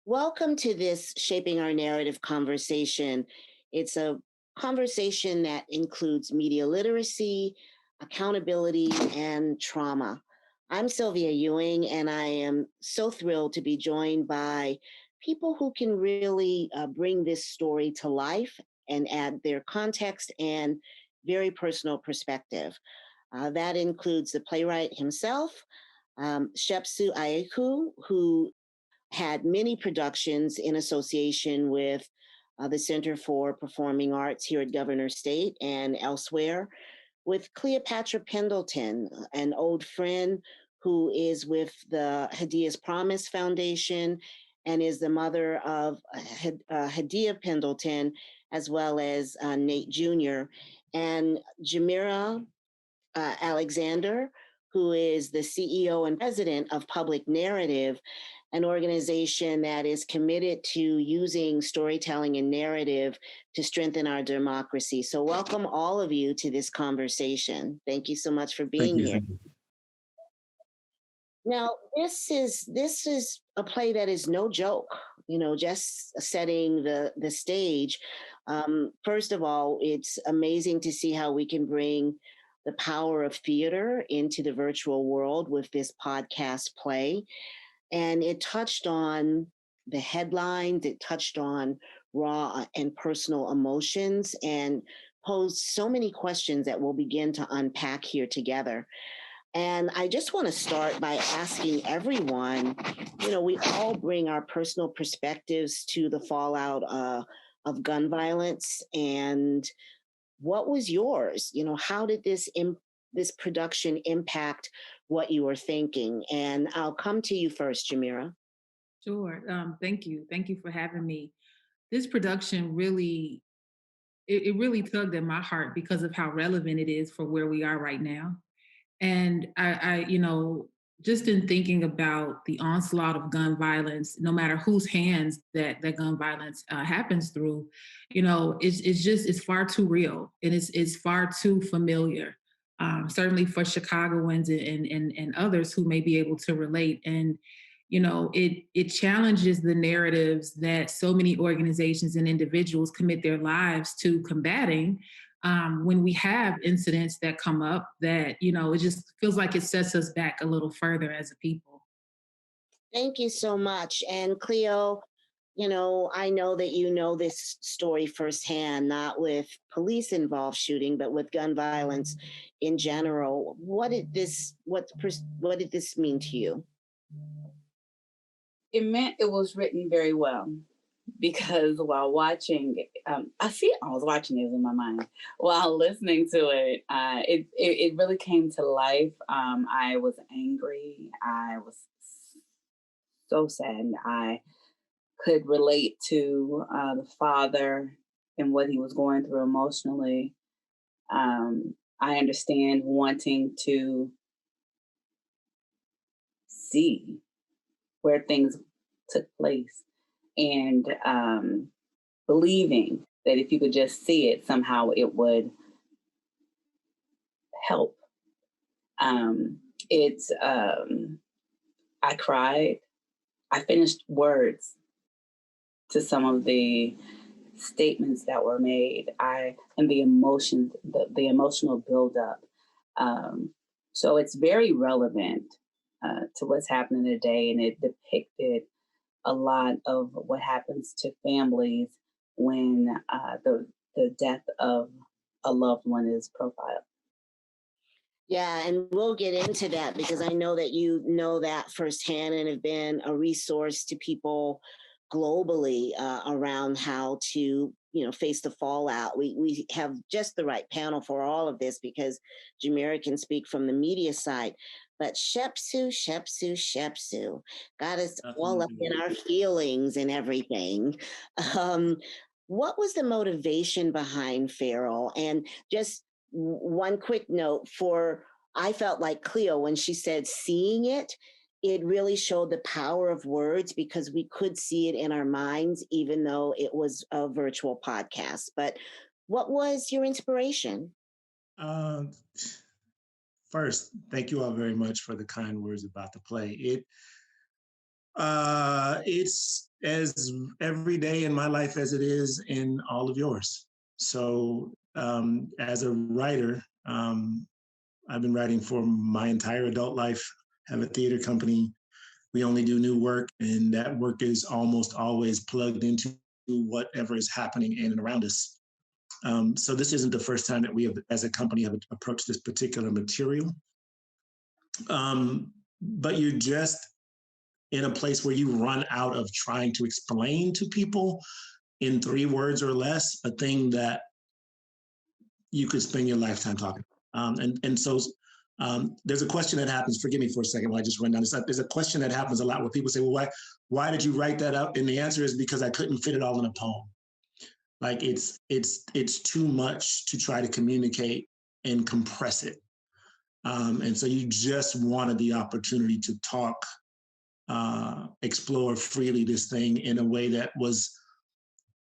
Welcome to this Shaping Our Narrative conversation. It's a conversation that includes media literacy, accountability, and trauma. I'm Sylvia Ewing, and I am so thrilled to be joined by people who can really bring this story to life and add their context and very personal perspective. That includes the playwright himself, Shepsu Ayeku, who had many productions in association with the Center for Performing Arts here at Governor State and elsewhere, with Cleopatra Pendleton, an old friend who is with the Hadia's Promise Foundation and is the mother of Hadia Pendleton, as well as Nate Jr., and Jamira Alexander, who is the CEO and president of Public Narrative, an organization that is committed to using storytelling and narrative to strengthen our democracy. So, welcome all of you to this conversation. Thank you so much for Thank being you. here. Thank you. Now, this is a play that is no joke. Just setting the stage. First of all, it's amazing to see how we can bring the power of theater into the virtual world with this podcast play. And it touched on the headlines, it touched on raw and personal emotions, and posed so many questions that we'll begin to unpack here together. And I just want to start by asking everyone, we all bring our personal perspectives to the fallout of gun violence. And what was yours? How did this production impact what you were thinking? And I'll come to you first, Jamira. Sure. Thank you. Thank you for having me. This production it really tugged at my heart because of how relevant it is for where we are right now. And just in thinking about the onslaught of gun violence, no matter whose hands that gun violence happens through, it's far too real and it's far too familiar. Certainly for Chicagoans and others who may be able to relate. And it challenges the narratives that so many organizations and individuals commit their lives to combating when we have incidents that come up that it just feels like it sets us back a little further as a people. Thank you so much. And Cleo, I know that you know this story firsthand, not with police involved shooting, but with gun violence in general. What did this mean to you? It meant it was written very well because while watching, I was watching it in my mind. While listening to it, it really came to life. I was angry. I was so sad. I could relate to the father and what he was going through emotionally. I understand wanting to see where things took place and believing that if you could just see it, somehow it would help. It's I cried. I finished words to some of the statements that were made. And the emotion, the emotional buildup. So it's very relevant to what's happening today, and it depicted a lot of what happens to families when the death of a loved one is profiled. Yeah, and we'll get into that because I know that you know that firsthand and have been a resource to people globally around how to face the fallout. We have just the right panel for all of this because Jamira can speak from the media side. But Shepsu got us all up in Absolutely. our feelings and everything. Um, what was the motivation behind Feral? And just one quick note for I felt like Cleo when she said seeing it, it really showed the power of words because we could see it in our minds, even though it was a virtual podcast. But what was your inspiration? Um, First, thank you all very much for the kind words about the play. It's as every day in my life as it is in all of yours. So as a writer, I've been writing for my entire adult life, have a theater company. We only do new work, and that work is almost always plugged into whatever is happening in and around us. So this isn't the first time that we have, as a company, have approached this particular material. But you're just in a place where you run out of trying to explain to people in 3 words or less a thing that you could spend your lifetime talking. So there's a question that happens. Forgive me for a second while I just run down this. There's a question that happens a lot where people say, "Well, why did you write that up?" And the answer is because I couldn't fit it all in a poem. Like it's too much to try to communicate and compress it. And so you just wanted the opportunity to talk, explore freely this thing in a way that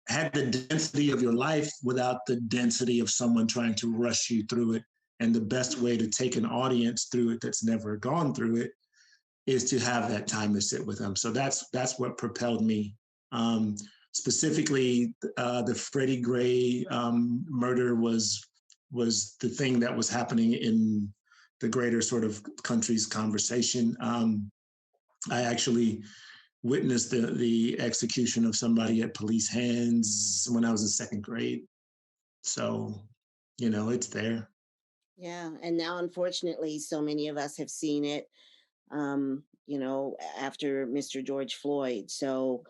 had the density of your life without the density of someone trying to rush you through it. And the best way to take an audience through it that's never gone through it is to have that time to sit with them. So that's what propelled me. Specifically, the Freddie Gray murder was the thing that was happening in the greater sort of country's conversation. I actually witnessed the execution of somebody at police hands when I was in 2nd grade. So, it's there. Yeah. And now, unfortunately, so many of us have seen it, after Mr. George Floyd. So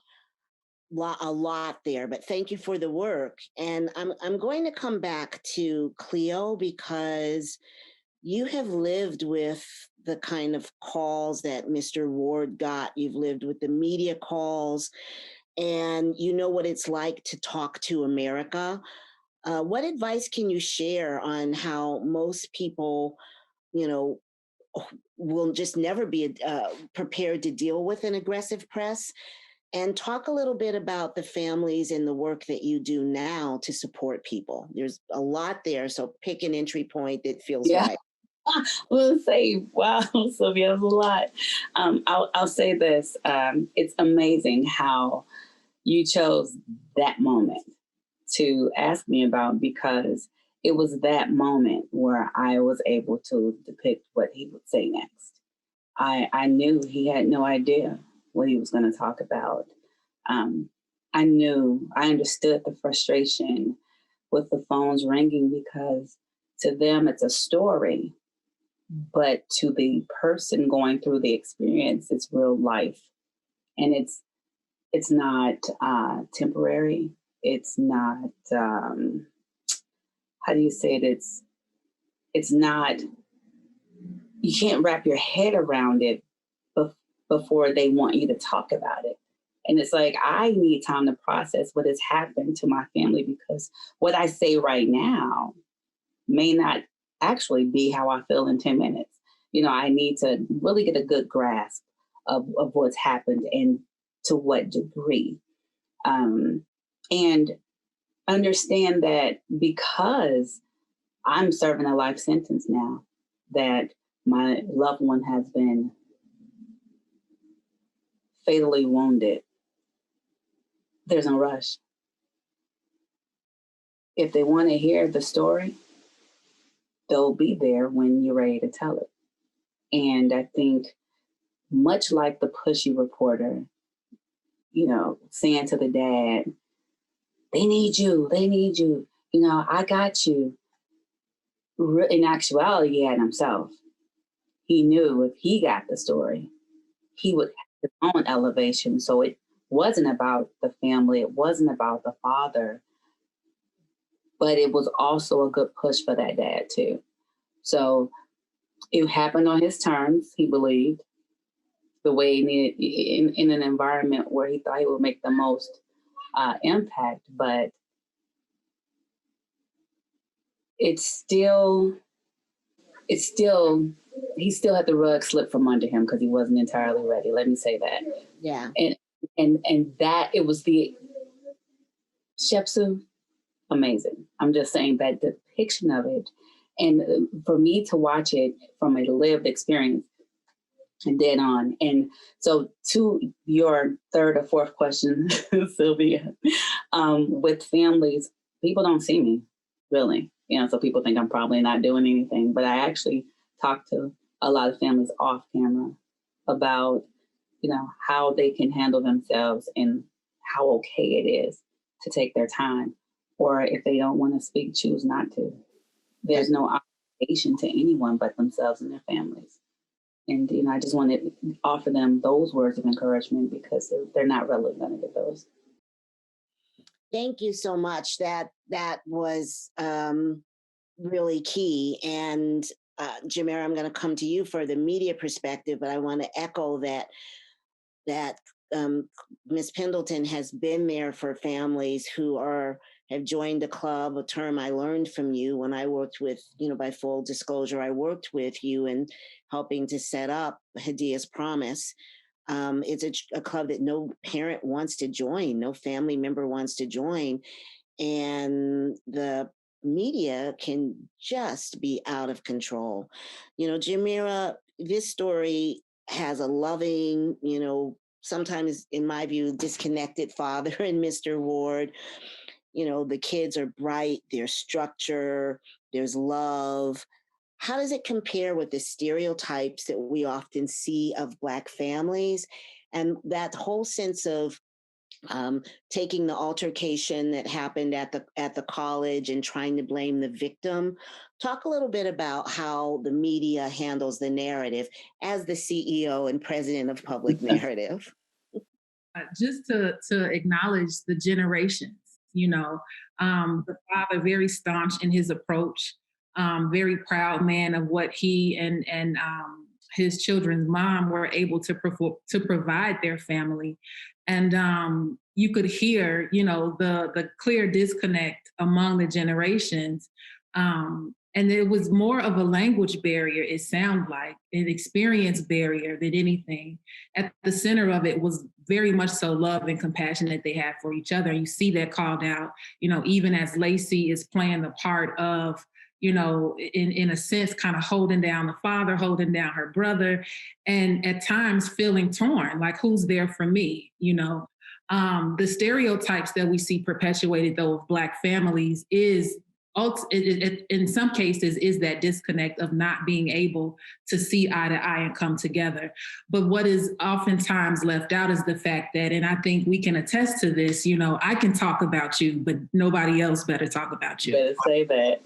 a lot there, but thank you for the work. And I'm going to come back to Cleo because you have lived with the kind of calls that Mr. Ward got. You've lived with the media calls, and you know what it's like to talk to America. What advice can you share on how most people, will just never be prepared to deal with an aggressive press? And talk a little bit about the families and the work that you do now to support people. There's a lot there, so pick an entry point that feels right. We'll say, wow, Sylvia, that's a lot. I'll say this. It's amazing how you chose that moment to ask me about, because it was that moment where I was able to depict what he would say next. I knew he had no idea what he was going to talk about. I understood the frustration with the phones ringing, because to them it's a story, but to the person going through the experience, it's real life. And it's not temporary. It's not, how do you say it? It's not, you can't wrap your head around it before they want you to talk about it. And it's like, I need time to process what has happened to my family, because what I say right now may not actually be how I feel in 10 minutes. I need to really get a good grasp of what's happened and to what degree. And understand that because I'm serving a life sentence now, that my loved one has been fatally wounded, there's no rush. If they want to hear the story, they'll be there when you're ready to tell it. And I think, much like the pushy reporter, saying to the dad, they need you, I got you. In actuality, he had himself. He knew if he got the story, he would have his own elevation. So it wasn't about the family, it wasn't about the father, but it was also a good push for that dad too. So it happened on his terms, he believed, the way he needed, in an environment where he thought he would make the most impact. But he still had the rug slip from under him because he wasn't entirely ready. Let me say that. Yeah. And that it was the Shepsu, amazing. I'm just saying that depiction of it, and for me to watch it from a lived experience, dead on. And so to your third or fourth question, Sylvia, with families, people don't see me really, so people think I'm probably not doing anything, but I actually talk to a lot of families off camera about, how they can handle themselves and how okay it is to take their time, or if they don't want to speak, choose not to. There's no obligation to anyone but themselves and their families. And, I just want to offer them those words of encouragement because they're not really going to get those. Thank you so much. That was really key. And Jamera, I'm going to come to you for the media perspective, but I want to echo that Ms. Pendleton has been there for families who have joined the club, a term I learned from you when I worked with, by full disclosure, I worked with you in helping to set up Hadia's Promise. It's a club that no parent wants to join, no family member wants to join. And the media can just be out of control. Jamira, this story has a loving, sometimes in my view, disconnected father in Mr. Ward. The kids are bright, there's structure, there's love. How does it compare with the stereotypes that we often see of Black families? And that whole sense of taking the altercation that happened at the college and trying to blame the victim. Talk a little bit about how the media handles the narrative as the CEO and president of Public Narrative. Just to acknowledge the generations, the father very staunch in his approach, very proud man of what he and his children's mom were able to provide their family. And you could hear, the clear disconnect among the generations. And it was more of a language barrier, it sounded like, an experience barrier than anything. At the center of it was very much so love and compassion that they had for each other. You see that called out, even as Lacey is playing the part of, in a sense, kind of holding down the father, holding down her brother, and at times feeling torn, like who's there for me, The stereotypes that we see perpetuated, though, of Black families is, in some cases, is that disconnect of not being able to see eye to eye and come together. But what is oftentimes left out is the fact that, and I think we can attest to this, I can talk about you, but nobody else better talk about you. Better say that.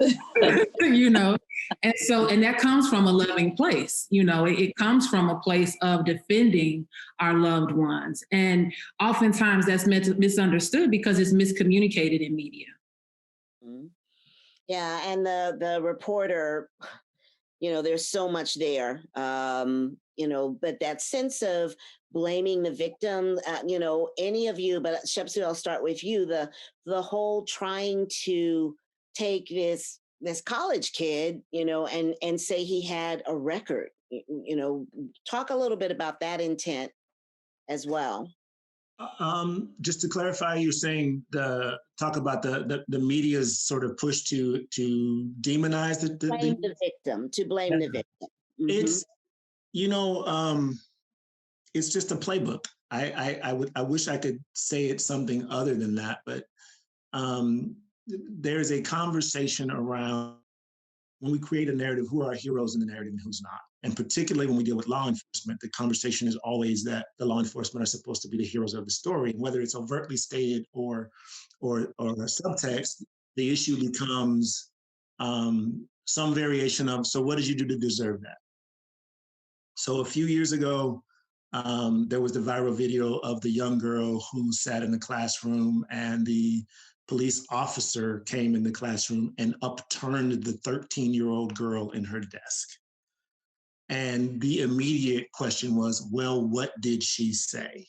And that comes from a loving place. It comes from a place of defending our loved ones. And oftentimes that's misunderstood because it's miscommunicated in media. Mm-hmm. Yeah, and the reporter, there's so much there, but that sense of blaming the victim, any of you, but Shepsu, I'll start with you, the whole trying to take this college kid, and say he had a record, talk a little bit about that intent as well. Just to clarify, you're saying talk about the media's sort of push to demonize the victim, to blame the victim. Mm-hmm. It's it's just a playbook. I wish I could say it's something other than that, but there's a conversation around when we create a narrative, who are our heroes in the narrative and who's not. And particularly when we deal with law enforcement, the conversation is always that the law enforcement are supposed to be the heroes of the story. Whether it's overtly stated or a subtext, the issue becomes some variation of, so what did you do to deserve that? So a few years ago, there was the viral video of the young girl who sat in the classroom and the police officer came in the classroom and upturned the 13-year-old girl in her desk. And the immediate question was, well, what did she say?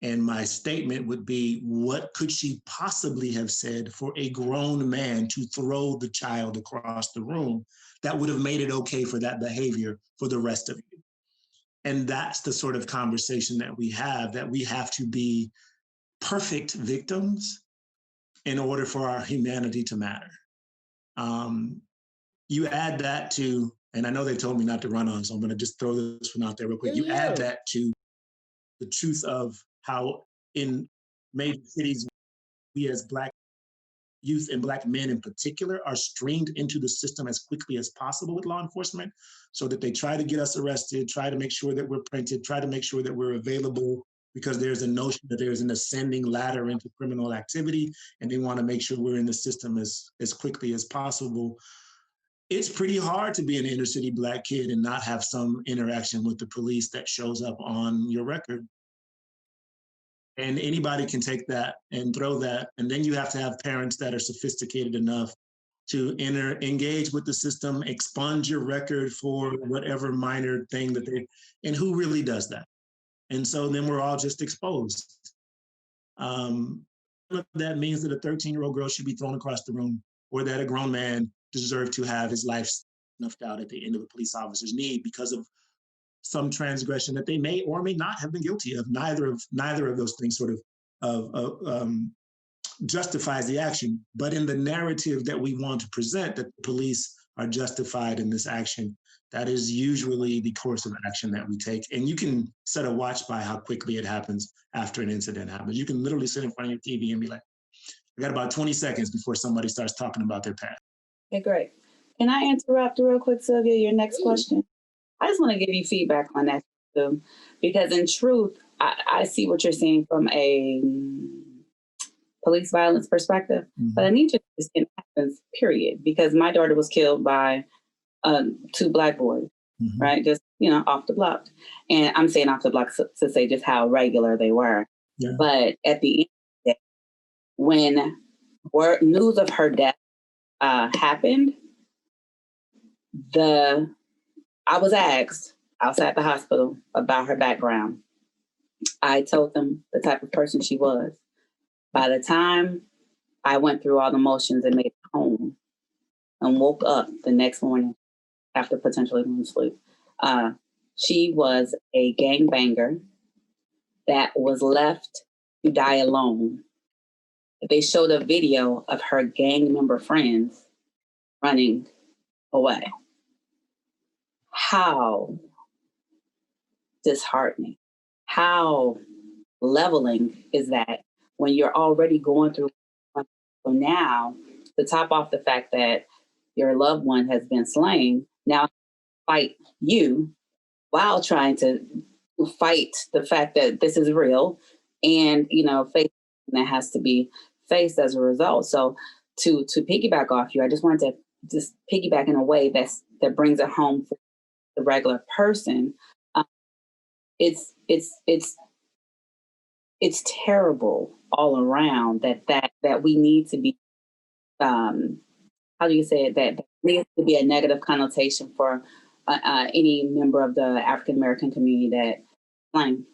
And my statement would be, what could she possibly have said for a grown man to throw the child across the room that would have made it okay for that behavior for the rest of you? And that's the sort of conversation that we have to be perfect victims in order for our humanity to matter. You add that to And I know they told me not to run on, so I'm going to just throw this one out there real quick. You add that to the truth of how in major cities, we as Black youth and Black men in particular are streamed into the system as quickly as possible with law enforcement, so that they try to get us arrested, try to make sure that we're printed, try to make sure that we're available, because there's a notion that there's an ascending ladder into criminal activity, and they want to make sure we're in the system as quickly as possible. It's pretty hard to be an inner city Black kid and not have some interaction with the police that shows up on your record. And anybody can take that and throw that. And then you have to have parents that are sophisticated enough to engage with the system, expunge your record for whatever minor thing that and who really does that? And so then we're all just exposed. That means that a 13-year-old girl should be thrown across the room, or that a grown man deserves to have his life snuffed out at the end of a police officer's need because of some transgression that they may or may not have been guilty of. Neither of those things sort of justifies the action. But in the narrative that we want to present, that the police are justified in this action, that is usually the course of action that we take. And you can set a watch by how quickly it happens after an incident happens. You can literally sit in front of your TV and be like, I got about 20 seconds before somebody starts talking about their past. Okay, great. Can I interrupt real quick, Sylvia? Your next question. I just want to give you feedback on that too, because in truth, I see what you're saying from a police violence perspective, but I need you to understand what happens, period, because my daughter was killed by 2 Black boys, right? Just, off the block. And I'm saying off the block to say just how regular they were. Yeah. But at the end of the day, when news of her death happened, I was asked outside the hospital about her background. I told them the type of person she was. By the time I went through all the motions and made it home and woke up the next morning after potentially going to sleep, she was a gangbanger that was left to die alone. They showed a video of her gang member friends running away. How disheartening, how leveling is that when you're already going through. So now, to top off the fact that your loved one has been slain, now fight you while trying to fight the fact that this is real and, face that has to be faced as a result. So to piggyback off you, I just wanted to just piggyback in a way that brings it home for the regular person. It's terrible all around that we need to be, how do you say it, that needs to be a negative connotation for any member of the African American community that claim.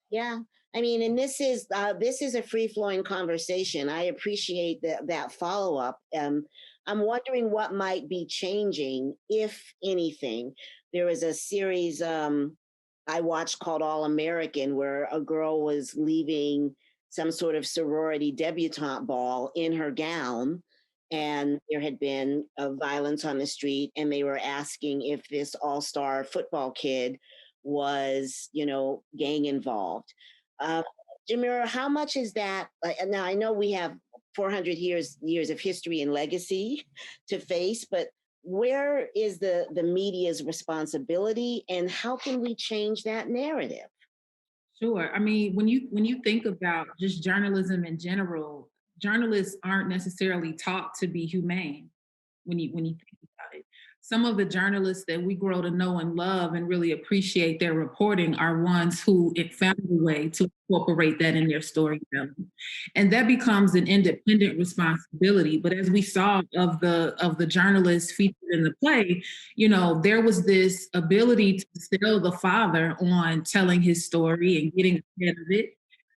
Yeah. I mean, and this is a free-flowing conversation. I appreciate that follow-up. I'm wondering what might be changing, if anything. There was a series I watched called All American, where a girl was leaving some sort of sorority debutante ball in her gown, and there had been violence on the street, and they were asking if this all-star football kid was, gang involved. Jamira, how much is that? Now, I know we have 400 years of history and legacy to face, but where is the media's responsibility, and how can we change that narrative? Sure. I mean, when you think about just journalism in general, journalists aren't necessarily taught to be humane when you think about it. Some of the journalists that we grow to know and love and really appreciate their reporting are ones who it found a way to incorporate that in their storytelling. And that becomes an independent responsibility. But as we saw of the journalists featured in the play, there was this ability to sell the father on telling his story and getting ahead of it.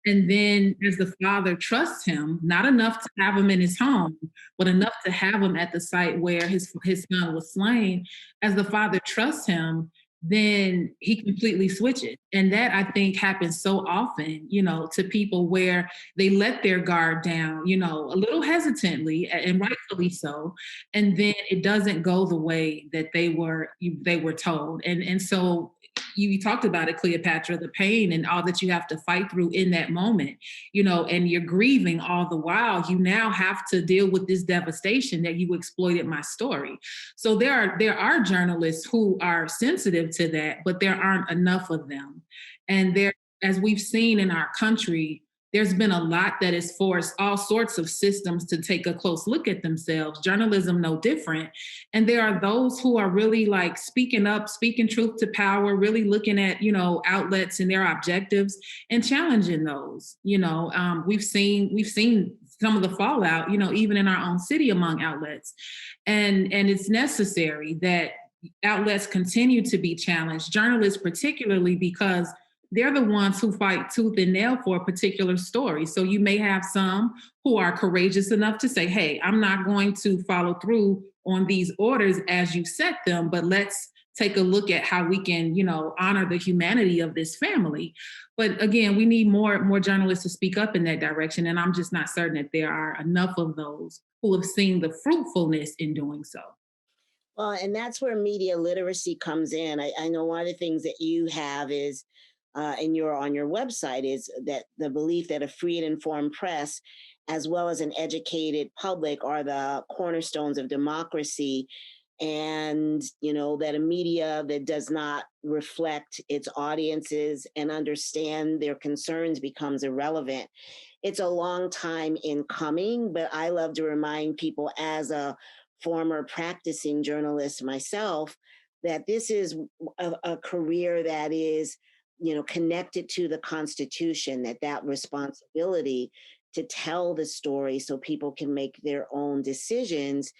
And then as the father trusts him, not enough to have him in his home, but enough to have him at the site where his son was slain, as the father trusts him, then he completely switches. And that I think happens so often, to people where they let their guard down, a little hesitantly and rightfully so. And then it doesn't go the way that they were told. And so you talked about it, Cleopatra, the pain and all that you have to fight through in that moment, and you're grieving all the while. You now have to deal with this devastation that you exploited my story. So there are journalists who are sensitive to that, but there aren't enough of them. And there, as we've seen in our country, there's been a lot that has forced all sorts of systems to take a close look at themselves. Journalism, no different. And there are those who are really like speaking up, speaking truth to power, really looking at, outlets and their objectives and challenging those. We've seen some of the fallout, even in our own city among outlets. And it's necessary that outlets continue to be challenged, journalists particularly, because they're the ones who fight tooth and nail for a particular story. So you may have some who are courageous enough to say, hey, I'm not going to follow through on these orders as you set them, but let's take a look at how we can, honor the humanity of this family. But again, we need more journalists to speak up in that direction. And I'm just not certain that there are enough of those who have seen the fruitfulness in doing so. Well, and that's where media literacy comes in. I know one of the things that you have is, and you're on your website, is that the belief that a free and informed press, as well as an educated public, are the cornerstones of democracy. And, that a media that does not reflect its audiences and understand their concerns becomes irrelevant. It's a long time in coming, but I love to remind people, as a former practicing journalist myself, that this is a career that is, connected to the Constitution, that responsibility to tell the story so people can make their own decisions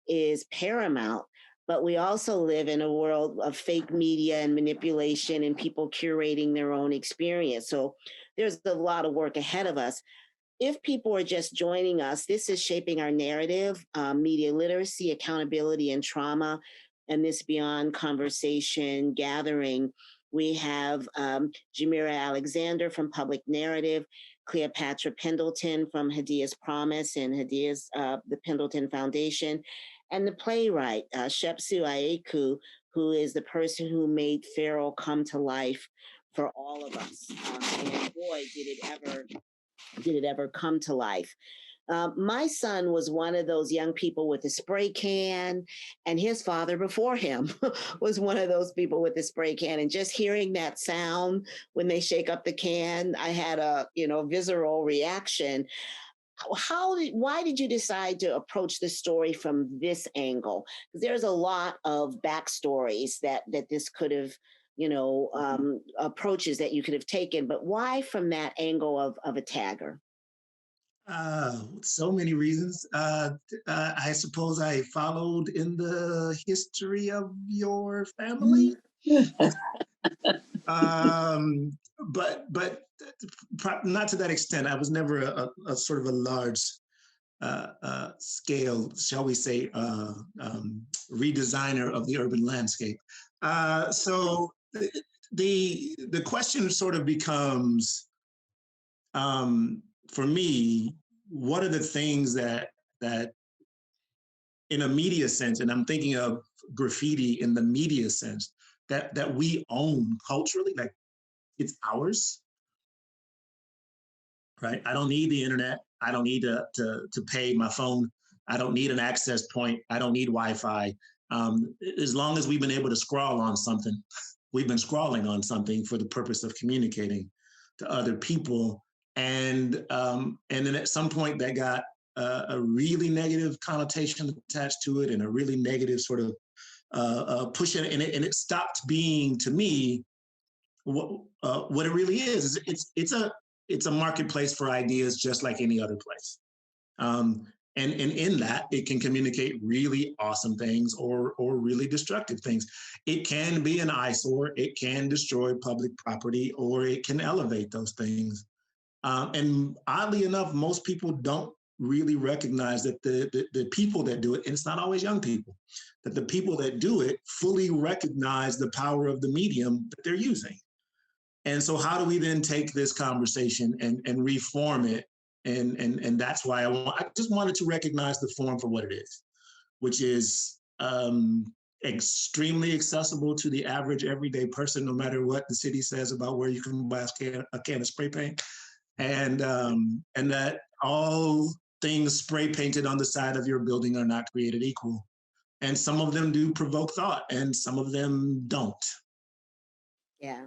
is paramount. But we also live in a world of fake media and manipulation and people curating their own experience. So there's a lot of work ahead of us. If people are just joining us, this is Shaping Our Narrative, Media Literacy, Accountability, and Trauma, and this Beyond Conversation gathering. We have Jamira Alexander from Public Narrative, Cleopatra Pendleton from Hadia's Promise and Hadia's the Pendleton Foundation, and the playwright, Shepsu Ayeku, who is the person who made Pharaoh come to life for all of us. And boy, did it ever come to life. My son was one of those young people with a spray can, and his father before him was one of those people with a spray can. And just hearing that sound when they shake up the can, I had a visceral reaction. Why did you decide to approach the story from this angle? Because there's a lot of backstories that this could have, approaches that you could have taken, but why from that angle of a tagger? So many reasons. I suppose I followed in the history of your family. But not to that extent. I was never a sort of a large scale, shall we say, redesigner of the urban landscape. So the question sort of becomes, for me, what are the things that in a media sense, and I'm thinking of graffiti in the media sense, that we own culturally, like it's ours, right? I don't need the internet. I don't need to pay my phone. I don't need an access point. I don't need Wi-Fi. As long as we've been able to scroll on something, we've been scrolling on something for the purpose of communicating to other people. And then at some point that got a really negative connotation attached to it, and a really negative sort of push, and it stopped being, to me, what it really is. It's a marketplace for ideas, just like any other place. And in that, it can communicate really awesome things or really destructive things. It can be an eyesore, it can destroy public property, or it can elevate those things. And oddly enough, most people don't really recognize that the people that do it, and it's not always young people, that the people that do it fully recognize the power of the medium that they're using. And so how do we then take this conversation and reform it? And that's why I just wanted to recognize the form for what it is, which is extremely accessible to the average everyday person, no matter what the city says about where you can buy a can of spray paint. And that all things spray painted on the side of your building are not created equal. And some of them do provoke thought and some of them don't. Yeah,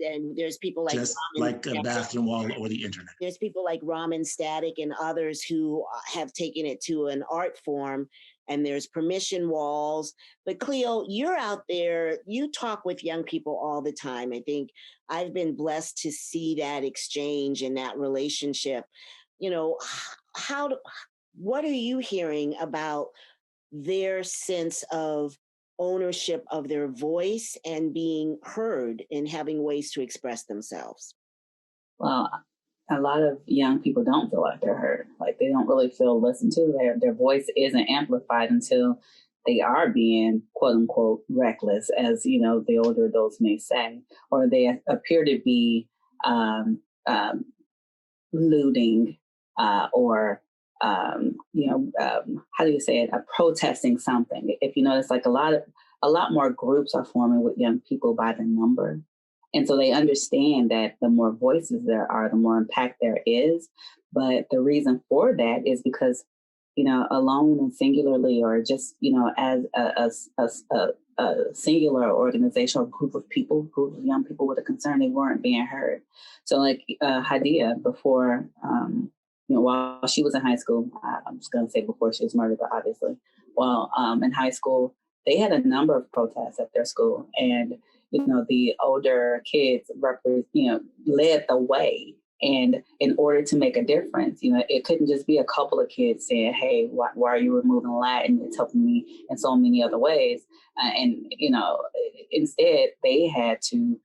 and there's people like Just Ramen like a bathroom wall or the internet. There's people like Ramen Static and others who have taken it to an art form, and there's permission walls. But Cleo, you're out there, you talk with young people all the time. I think I've been blessed to see that exchange and that relationship. You know, what are you hearing about their sense of ownership of their voice and being heard and having ways to express themselves? Well, a lot of young people don't feel like they're heard. Like they don't really feel listened to. Their voice isn't amplified until they are being quote unquote reckless, as you know, the older adults may say, or they appear to be looting or how do you say it? Protesting something. If you notice, like a lot more groups are forming with young people by the number. And so they understand that the more voices there are, the more impact there is. But the reason for that is because, alone and singularly, or just, as a singular organization or group of young people with a concern, they weren't being heard. So like Hadia, before, while she was in high school, I'm just going to say before she was murdered, but obviously, in high school, they had a number of protests at their school. And the older kids led the way. And in order to make a difference, it couldn't just be a couple of kids saying, hey, why are you removing Latin? It's helping me in so many other ways. Instead, they had to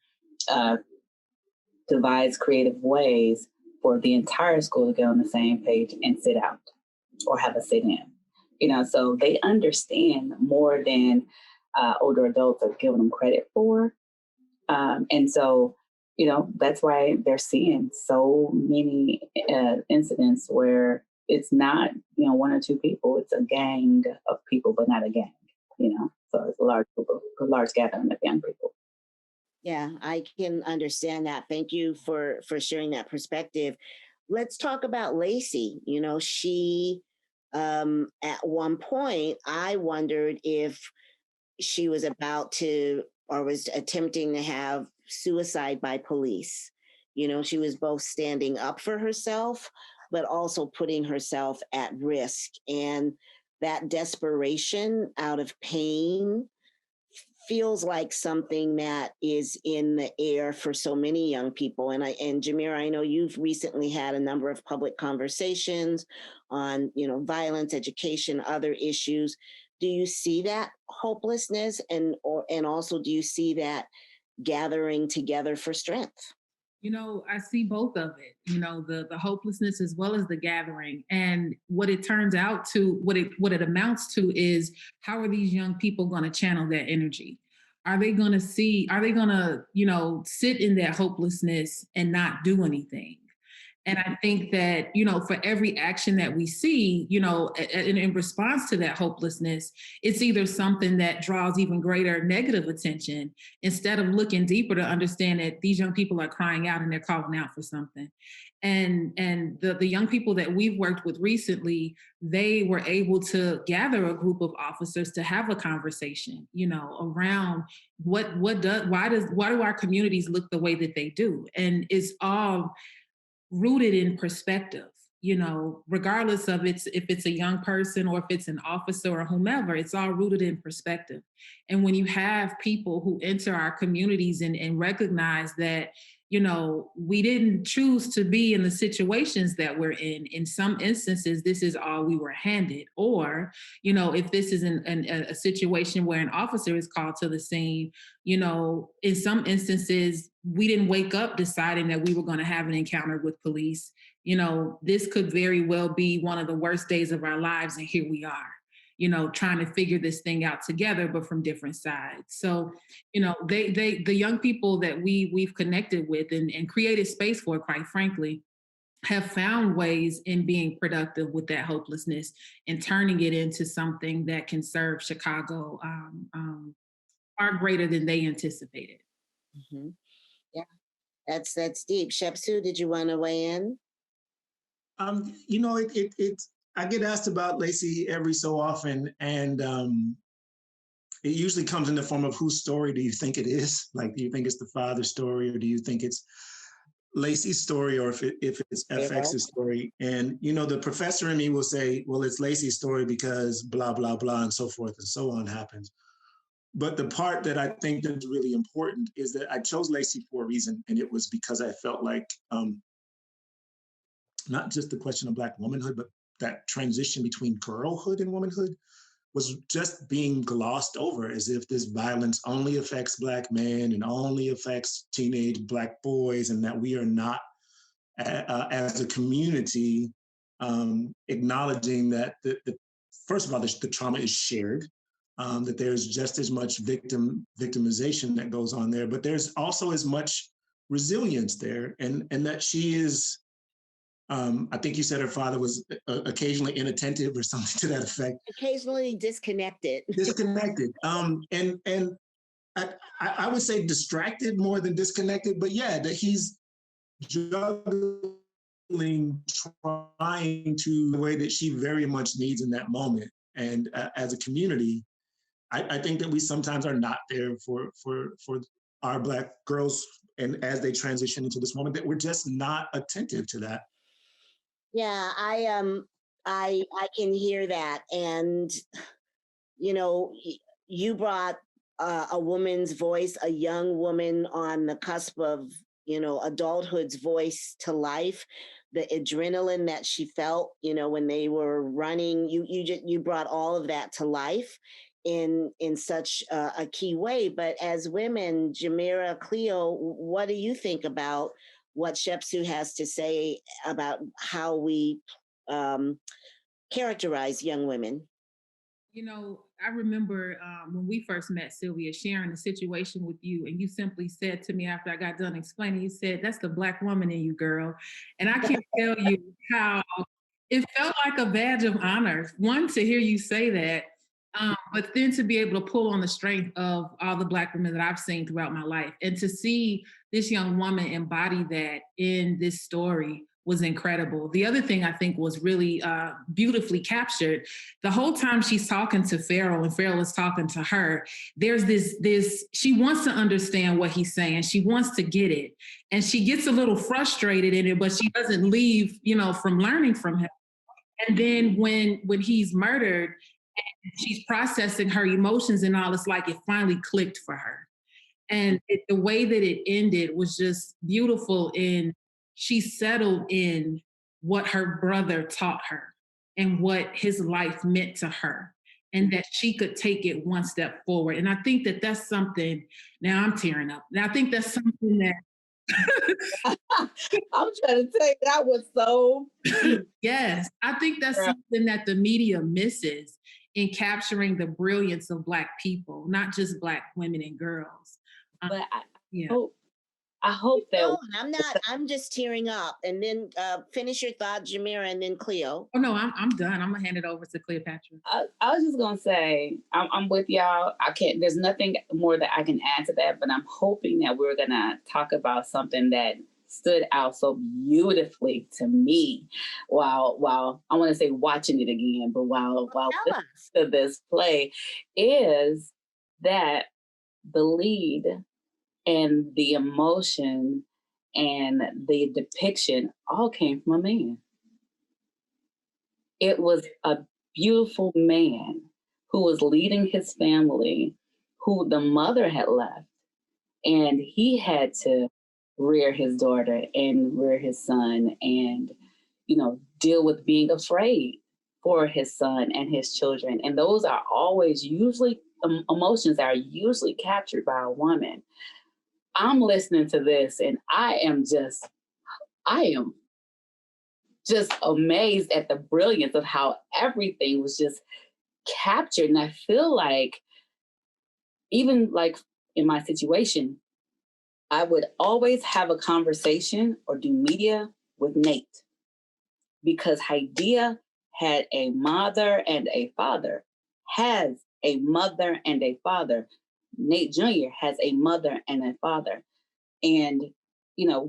devise creative ways for the entire school to get on the same page and sit out or have a sit-in. So they understand more than older adults are giving them credit for. And so, that's why they're seeing so many incidents where it's not, one or two people, it's a gang of people, but not a gang, so it's a large gathering of young people. Yeah, I can understand that. Thank you for sharing that perspective. Let's talk about Lacey. She at one point I wondered if she was about to or was attempting to have suicide by police. She was both standing up for herself, but also putting herself at risk. And that desperation out of pain feels like something that is in the air for so many young people. And Jamira, I know you've recently had a number of public conversations on, violence, education, other issues. Do you see that hopelessness and also do you see that gathering together for strength? I see both of it, the hopelessness as well as the gathering. And what it turns out to, what it amounts to is, how are these young people going to channel their energy? Are they going to sit in that hopelessness and not do anything? And I think that, for every action that we see, in response to that hopelessness, it's either something that draws even greater negative attention instead of looking deeper to understand that these young people are crying out and they're calling out for something. And the young people that we've worked with recently, they were able to gather a group of officers to have a conversation, around why do our communities look the way that they do? And it's all rooted in perspective, regardless of if it's a young person or if it's an officer or whomever, it's all rooted in perspective. And when you have people who enter our communities and recognize that, we didn't choose to be in the situations that we're in. In some instances, this is all we were handed. Or, if this is a situation where an officer is called to the scene, in some instances, we didn't wake up deciding that we were going to have an encounter with police. This could very well be one of the worst days of our lives, and here we are, trying to figure this thing out together, but from different sides. So, the young people that we've connected with and created space for, quite frankly, have found ways in being productive with that hopelessness and turning it into something that can serve Chicago far greater than they anticipated. Mm-hmm. Yeah, that's deep. Shepsu, did you want to weigh in? I get asked about Lacey every so often, and it usually comes in the form of whose story do you think it is? Like, do you think it's the father's story, or do you think it's Lacey's story, or if it's FX's story? And the professor in me will say, well, it's Lacey's story because blah blah blah and so forth and so on happens. But the part that I think is really important is that I chose Lacey for a reason, and it was because I felt like not just the question of Black womanhood, but that transition between girlhood and womanhood was just being glossed over, as if this violence only affects Black men and only affects teenage Black boys, and that we are not, as a community, acknowledging that first of all, the trauma is shared, that there's just as much victimization that goes on there, but there's also as much resilience there, and that she is. I think you said her father was occasionally inattentive or something to that effect. Occasionally disconnected. And I would say distracted more than disconnected, but yeah, that he's juggling, trying to the way that she very much needs in that moment. And as a community, I think that we sometimes are not there for our Black girls, and as they transition into this moment, that we're just not attentive to that. Yeah, I can hear that, and you brought a woman's voice, a young woman on the cusp of adulthood's voice to life. The adrenaline that she felt, when they were running, you brought all of that to life in such a key way. But as women, Jamira, Cleo, what do you think about what Shepsu has to say about how we characterize young women? I remember when we first met, Sylvia, sharing a situation with you, and you simply said to me after I got done explaining, you said, "That's the Black woman in you, girl." And I can't tell you how it felt like a badge of honor, one, to hear you say that, but then to be able to pull on the strength of all the Black women that I've seen throughout my life, and to see this young woman embody that in this story was incredible. The other thing I think was really beautifully captured, the whole time she's talking to Farrell and Farrell is talking to her, there's this, she wants to understand what he's saying. She wants to get it. And she gets a little frustrated in it, but she doesn't leave, from learning from him. And then when he's murdered, and she's processing her emotions and all, it's like it finally clicked for her. And the way that it ended was just beautiful. She settled in what her brother taught her and what his life meant to her, and that she could take it one step forward. And I think that that's something, now I'm tearing up. And I think that's something that I'm trying to tell you, that was so. Yes, I think that's something that the media misses in capturing the brilliance of Black people, not just Black women and girls. But I hope that I'm just tearing up. And then finish your thought, Jamira, and then Cleo. Oh no, I'm done. I'm gonna hand it over to Cleopatra. I was just gonna say I'm with y'all. There's nothing more that I can add to that, but I'm hoping that we're gonna talk about something that stood out so beautifully to me while I want to say watching it again, but while listening to this play, is that the lead and the emotion and the depiction all came from a man. It was a beautiful man who was leading his family, who the mother had left, and he had to rear his daughter and rear his son, and deal with being afraid for his son and his children. And those are always usually emotions that are usually captured by a woman. I'm listening to this and I am just amazed at the brilliance of how everything was just captured. And I feel like, even like in my situation, I would always have a conversation or do media with Nate, because Haidia had a mother and a father, has a mother and a father. Nate Jr. has a mother and a father. And,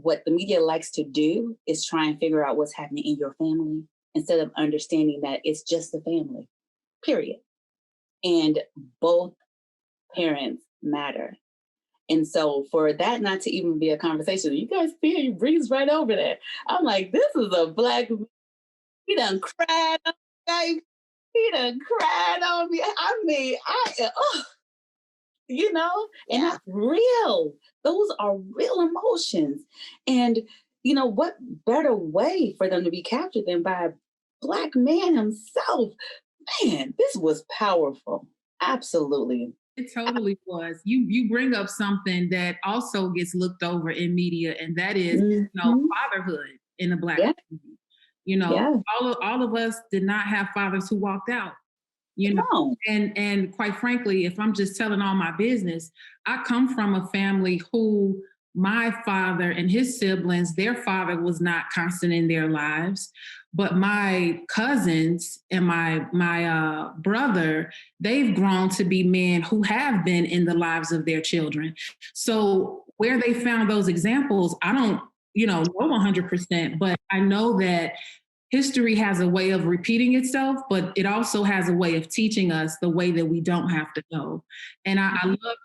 what the media likes to do is try and figure out what's happening in your family instead of understanding that it's just a family, period. And both parents matter. And so for that not to even be a conversation, you guys see he breezed right over there. I'm like, this is a Black, he done cried on me. He done cried on me. I mean, and that's real. Those are real emotions. And, what better way for them to be captured than by a Black man himself? Man, this was powerful. Absolutely. It totally was. You bring up something that also gets looked over in media, and that is, fatherhood in the Black community. All of us did not have fathers who walked out. And quite frankly, if I'm just telling all my business, I come from a family who my father and his siblings, their father was not constant in their lives, but my cousins and my brother, they've grown to be men who have been in the lives of their children. So where they found those examples, I don't, know 100%, but I know that history has a way of repeating itself, but it also has a way of teaching us the way that we don't have to go. And I love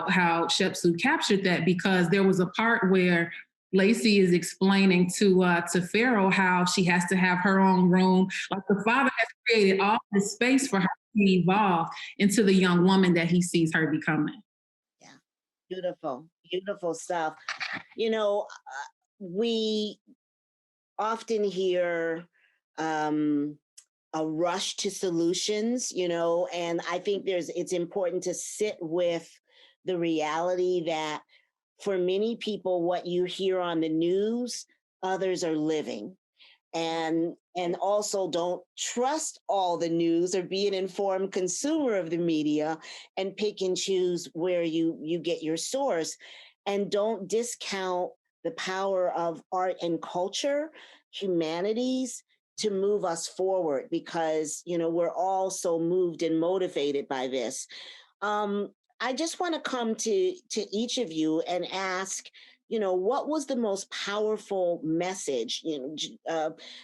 how Shepsu captured that, because there was a part where Lacey is explaining to Pharaoh how she has to have her own room. Like, the father has created all this space for her to evolve into the young woman that he sees her becoming. Yeah, beautiful, beautiful stuff. We often hear a rush to solutions, and I think it's important to sit with the reality that for many people, what you hear on the news, others are living. And also, don't trust all the news or be an informed consumer of the media, and pick and choose where you get your source. And don't discount the power of art and culture, humanities, to move us forward, because we're all so moved and motivated by this. I just want to come to each of you and ask, what was the most powerful message?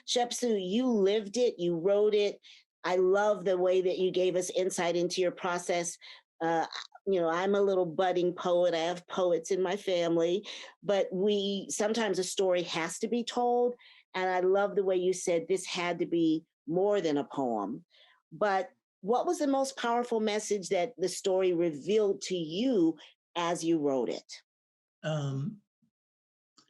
Shepsu, you lived it, you wrote it. I love the way that you gave us insight into your process. I'm a little budding poet. I have poets in my family, but sometimes a story has to be told. And I love the way you said this had to be more than a poem. But what was the most powerful message that the story revealed to you as you wrote it?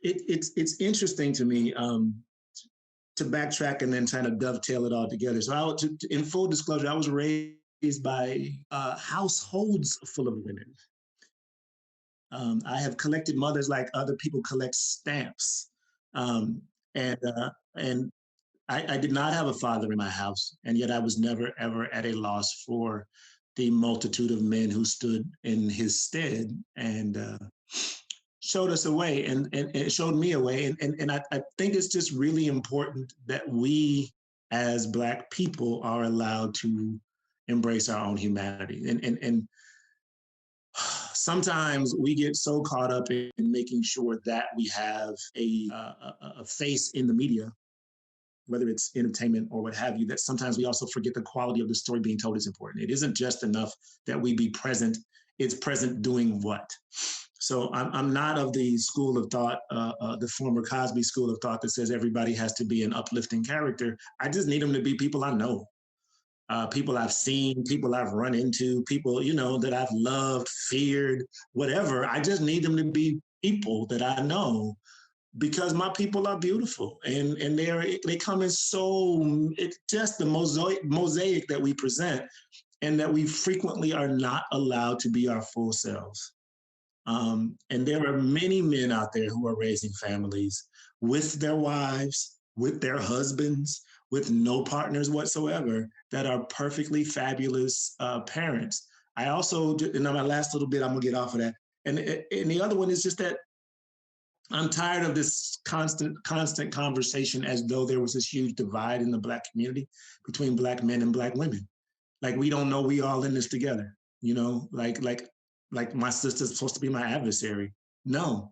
It's interesting to me to backtrack and then kind of dovetail it all together. So in full disclosure, I was raised by households full of women. I have collected mothers like other people collect stamps. And I did not have a father in my house, and yet I was never, ever at a loss for the multitude of men who stood in his stead and showed us a way, and it showed me a way. And I think it's just really important that we as Black people are allowed to embrace our own humanity. And sometimes we get so caught up in making sure that we have a face in the media, whether it's entertainment or what have you, that sometimes we also forget the quality of the story being told is important. It isn't just enough that we be present, it's present doing what? So I'm not of the school of thought, the former Cosby school of thought that says everybody has to be an uplifting character. I just need them to be people I know, people I've seen, people I've run into, people, that I've loved, feared, whatever. I just need them to be people that I know because my people are beautiful and they come in so it's just the mosaic that we present and that we frequently are not allowed to be our full selves. And there are many men out there who are raising families with their wives, with their husbands, with no partners whatsoever that are perfectly fabulous parents. I also, in my last little bit, I'm gonna get off of that. And the other one is just that I'm tired of this constant conversation as though there was this huge divide in the Black community between Black men and Black women. Like we don't know we all in this together, like my sister's supposed to be my adversary. No.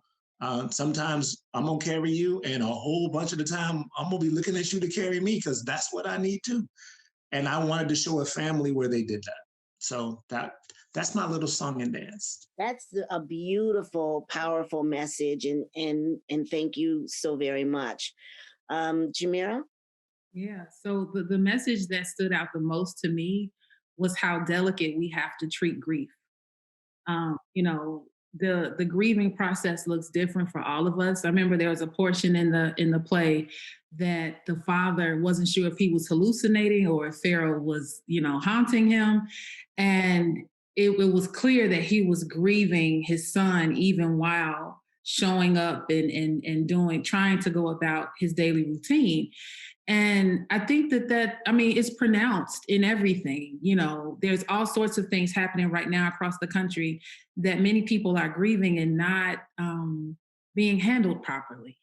Sometimes I'm gonna carry you, and a whole bunch of the time I'm gonna be looking at you to carry me because that's what I need to. And I wanted to show a family where they did that. So that's my little song and dance. That's a beautiful, powerful message, and thank you so very much, Jamira. Yeah. So the message that stood out the most to me was how delicate we have to treat grief. You know, the grieving process looks different for all of us. I remember there was a portion in the play that the father wasn't sure if he was hallucinating or if Pharaoh was, you know, haunting him. And it was clear that he was grieving his son even while showing up and doing trying to go about his daily routine. And I think I mean, it's pronounced in everything. You know, there's all sorts of things happening right now across the country that many people are grieving and not being handled properly,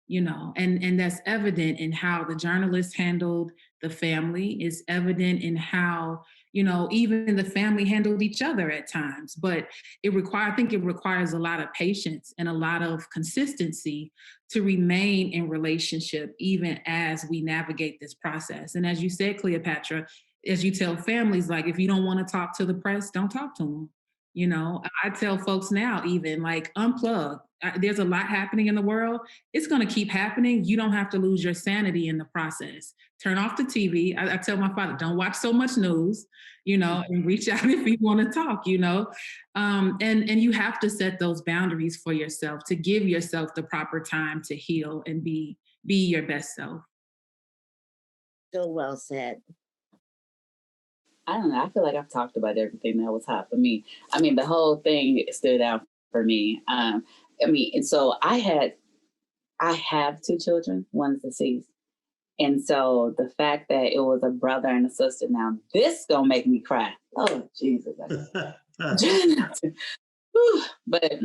you know, and that's evident in how the journalist handled the family, is evident in how, you know, even the family handled each other at times. But I think it requires a lot of patience and a lot of consistency to remain in relationship even as we navigate this process. And as you said, Cleopatra, as you tell families, like, if you don't want to talk to the press, don't talk to them. You know, I tell folks now, even like, unplug. There's a lot happening in the world. It's going to keep happening. You don't have to lose your sanity in the process. Turn off the TV. I tell my father, don't watch so much news, you know, and reach out if you want to talk, you know. And you have to set those boundaries for yourself to give yourself the proper time to heal and be your best self. So well said. I don't know. I feel like I've talked about everything that was hot for me. I mean, the whole thing stood out for me. I mean, and so I have two children. One's deceased. And so the fact that it was a brother and a sister, now this gonna make me cry. Oh, Jesus. But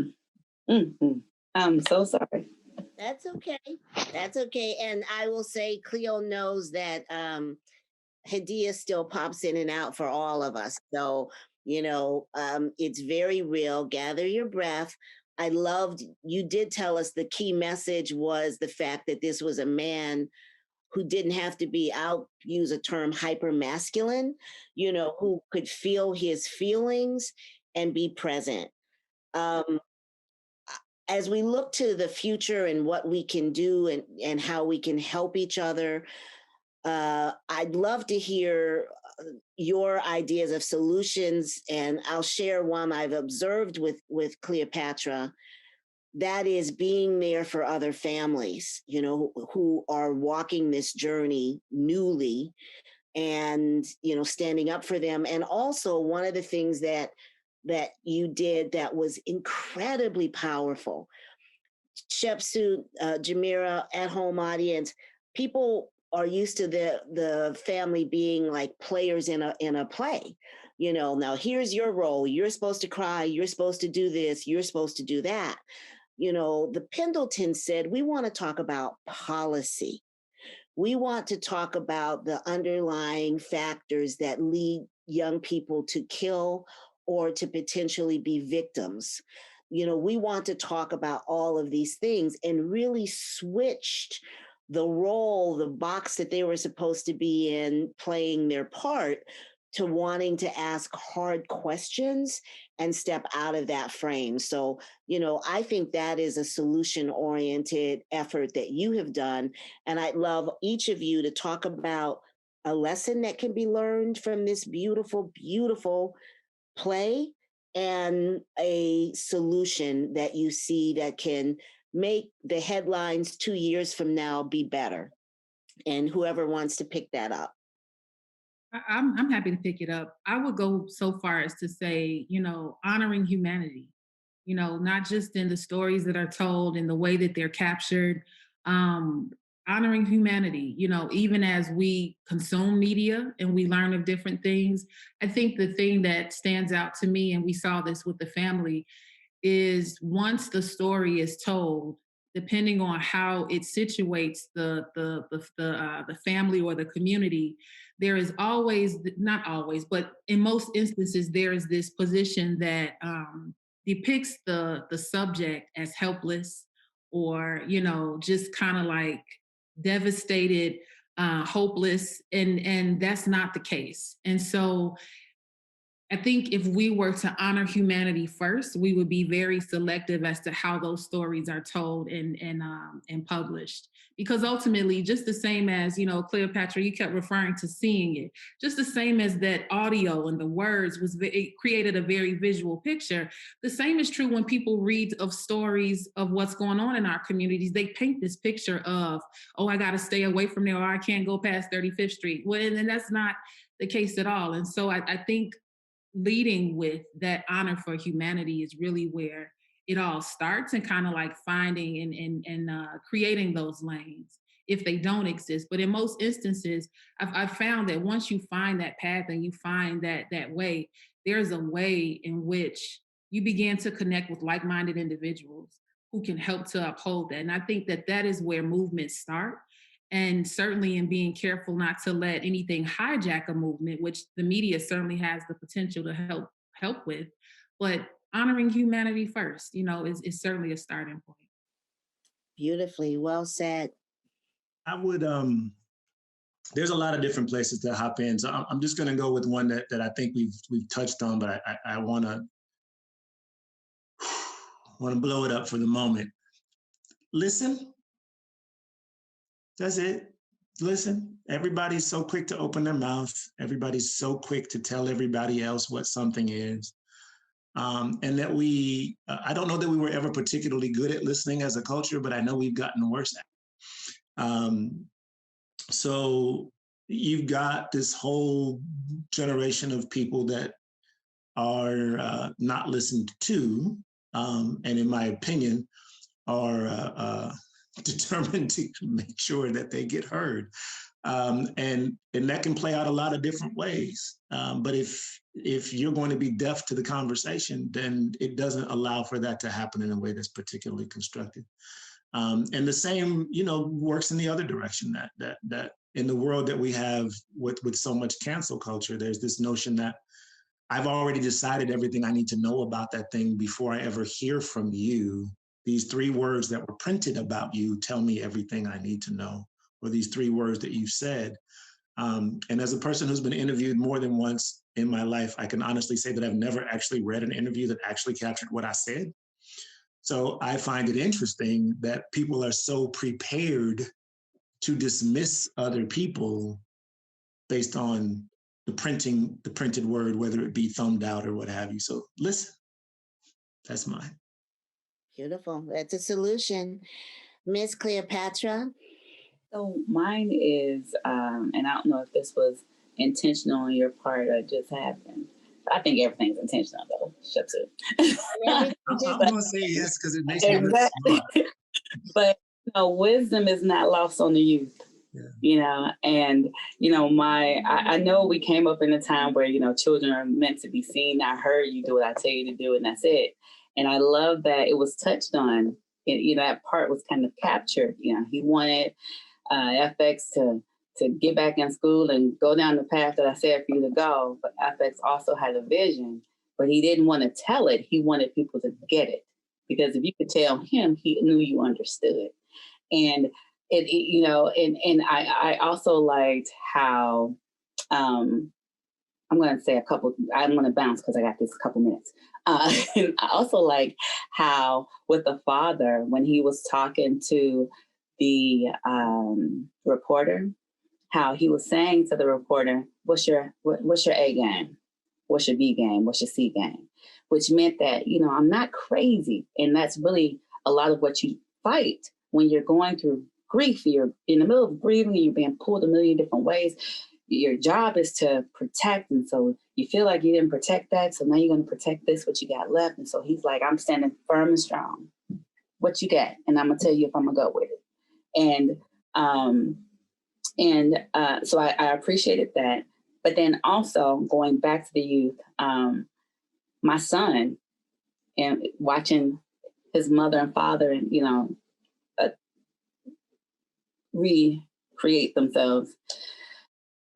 I'm so sorry. That's okay. That's okay. And I will say, Cleo knows that Hadia still pops in and out for all of us. So, you know, it's very real. Gather your breath. I loved, you did tell us the key message was the fact that this was a man who didn't have to be, I'll use a term, hyper masculine, you know, who could feel his feelings and be present. Um, as we look to the future and what we can do and how we can help each other, I'd love to hear your ideas of solutions, and I'll share one I've observed with Cleopatra. That is being there for other families, you know, who are walking this journey newly, and you know, standing up for them. And also, one of the things that you did that was incredibly powerful, Shepsu, Jamira, at home audience, people are used to the family being like players in a play. You know, now here's your role. You're supposed to cry. You're supposed to do this. You're supposed to do that. You know, the Pendletons said, we want to talk about policy. We want to talk about the underlying factors that lead young people to kill or to potentially be victims. You know, we want to talk about all of these things, and really switched the role, the box that they were supposed to be in, playing their part, to wanting to ask hard questions and step out of that frame. So, you know, I think that is a solution oriented effort that you have done. And I'd love each of you to talk about a lesson that can be learned from this beautiful, beautiful play, and a solution that you see that can make the headlines 2 years from now be better? And whoever wants to pick that up. I'm happy to pick it up. I would go so far as to say, honoring humanity, not just in the stories that are told and the way that they're captured, um, honoring humanity, even as we consume media and we learn of different things. I think the thing that stands out to me, and we saw this with the family, is once the story is told, depending on how it situates the family or the community, there is always, not always, but in most instances, there is this position that depicts the subject as helpless, or just kind of like devastated, hopeless, and that's not the case. And so I think if we were to honor humanity first, we would be very selective as to how those stories are told and published. Because ultimately, just the same as Cleopatra, you kept referring to seeing it. Just the same as that audio and the words it created a very visual picture. The same is true when people read of stories of what's going on in our communities. They paint this picture of, oh, I got to stay away from there, or I can't go past 35th Street. Well, and that's not the case at all. And so I think leading with that honor for humanity is really where it all starts, and kind of like finding and creating those lanes if they don't exist. But in most instances, I've found that once you find that path and you find that way, there's a way in which you begin to connect with like-minded individuals who can help to uphold that. And I think that is where movements start. And certainly in being careful not to let anything hijack a movement, which the media certainly has the potential to help with, but honoring humanity first, is certainly a starting point. Beautifully well said. I would there's a lot of different places to hop in. So I'm just gonna go with one that I think we've touched on, but I wanna blow it up for the moment. Listen. That's it. Listen. Everybody's so quick to open their mouth. Everybody's so quick to tell everybody else what something is. And that I don't know that we were ever particularly good at listening as a culture, but I know we've gotten worse at it. So you've got this whole generation of people that are not listened to, and in my opinion, are determined to make sure that they get heard. And that can play out a lot of different ways. But if you're going to be deaf to the conversation, then it doesn't allow for that to happen in a way that's particularly constructive. And the same, works in the other direction, that in the world that we have with so much cancel culture, there's this notion that I've already decided everything I need to know about that thing before I ever hear from you. These 3 words that were printed about you tell me everything I need to know, or these 3 words that you've said. And as a person who's been interviewed more than once in my life, I can honestly say that I've never actually read an interview that actually captured what I said. So I find it interesting that people are so prepared to dismiss other people based on the printed word, whether it be thumbed out or what have you. So listen, that's mine. Beautiful. That's a solution. Miss Cleopatra? So mine is, and I don't know if this was intentional on your part or just happened. I think everything's intentional though. Shut up. I'm going to say yes because it makes me really smart. But wisdom is not lost on the youth. Yeah. And I know we came up in a time where children are meant to be seen. I heard you do what I tell you to do, and that's it. And I love that it was touched on. That part was kind of captured. He wanted FX to get back in school and go down the path that I said for you to go. But FX also had a vision, but he didn't want to tell it. He wanted people to get it, because if you could tell him, he knew you understood. And I also liked how, I'm going to say a couple, I'm going to bounce because I got this couple minutes. And I also like how with the father, when he was talking to the reporter, how he was saying to the reporter, what's your A game? What's your B game? What's your C game? which meant that, I'm not crazy. And that's really a lot of what you fight when you're going through grief. You're in the middle of grieving, you're being pulled a million different ways. Your job is to protect. And so you feel like you didn't protect that. So now you're going to protect this, what you got left. And so he's like, I'm standing firm and strong. What you got? And I'm going to tell you if I'm going to go with it. So I appreciated that. But then also going back to the youth, my son, and watching his mother and father, and recreate themselves,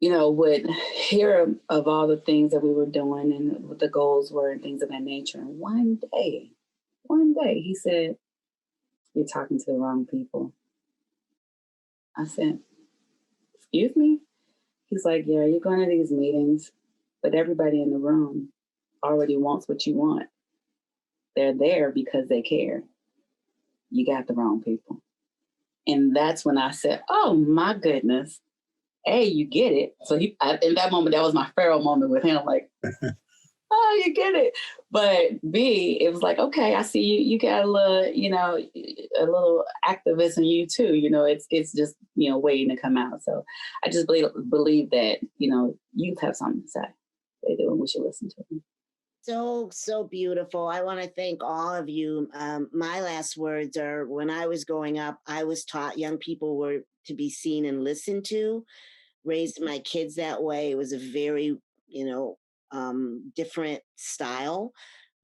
would hear of all the things that we were doing and what the goals were and things of that nature. And one day, he said, "You're talking to the wrong people." I said, "Excuse me?" He's like, "Yeah, you're going to these meetings, but everybody in the room already wants what you want. They're there because they care. You got the wrong people." And that's when I said, "Oh my goodness. A, you get it." So in that moment, that was my Pharaoh moment with him. Like, oh, you get it. But B, it was like, okay, I see you. You got a little activism in you too. It's just waiting to come out. So I just believe that youth have something to say. They do, and we should listen to them. So beautiful. I want to thank all of you. My last words are, when I was growing up, I was taught young people were to be seen and listened to. Raised my kids that way. It was a very, different style.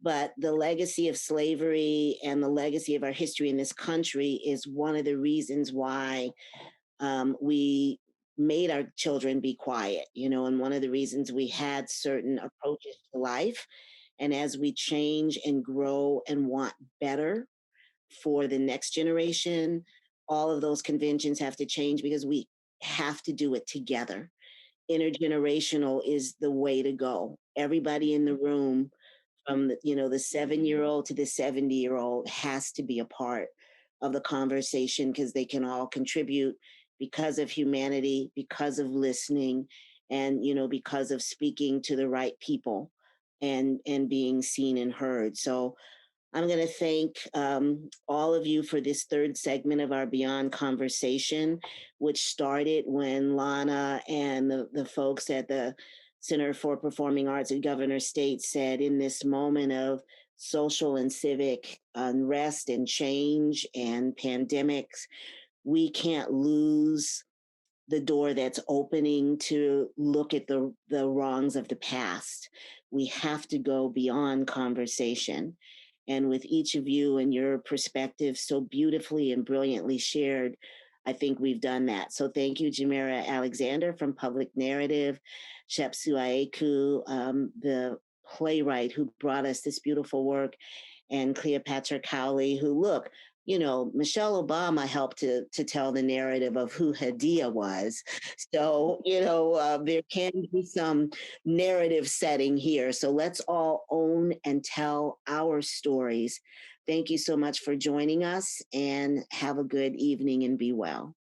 But the legacy of slavery and the legacy of our history in this country is one of the reasons why we made our children be quiet, and one of the reasons we had certain approaches to life. And as we change and grow and want better for the next generation, all of those conventions have to change because we have to do it together. Intergenerational is the way to go. Everybody in the room, from the 7-year-old to the 70-year-old, has to be a part of the conversation because they can all contribute because of humanity, because of listening, and because of speaking to the right people and being seen and heard. So I'm going to thank all of you for this third segment of our Beyond Conversation, which started when Lana and the folks at the Center for Performing Arts at Governor State said, in this moment of social and civic unrest and change and pandemics, we can't lose the door that's opening to look at the wrongs of the past. We have to go beyond conversation. And with each of you and your perspectives so beautifully and brilliantly shared, I think we've done that. So thank you, Jamira Alexander from Public Narrative, Shepsu Aeku, the playwright who brought us this beautiful work, and Cleopatra Cowley, who, look, Michelle Obama helped to tell the narrative of who Hadia was. So, there can be some narrative setting here. So let's all own and tell our stories. Thank you so much for joining us, and have a good evening and be well.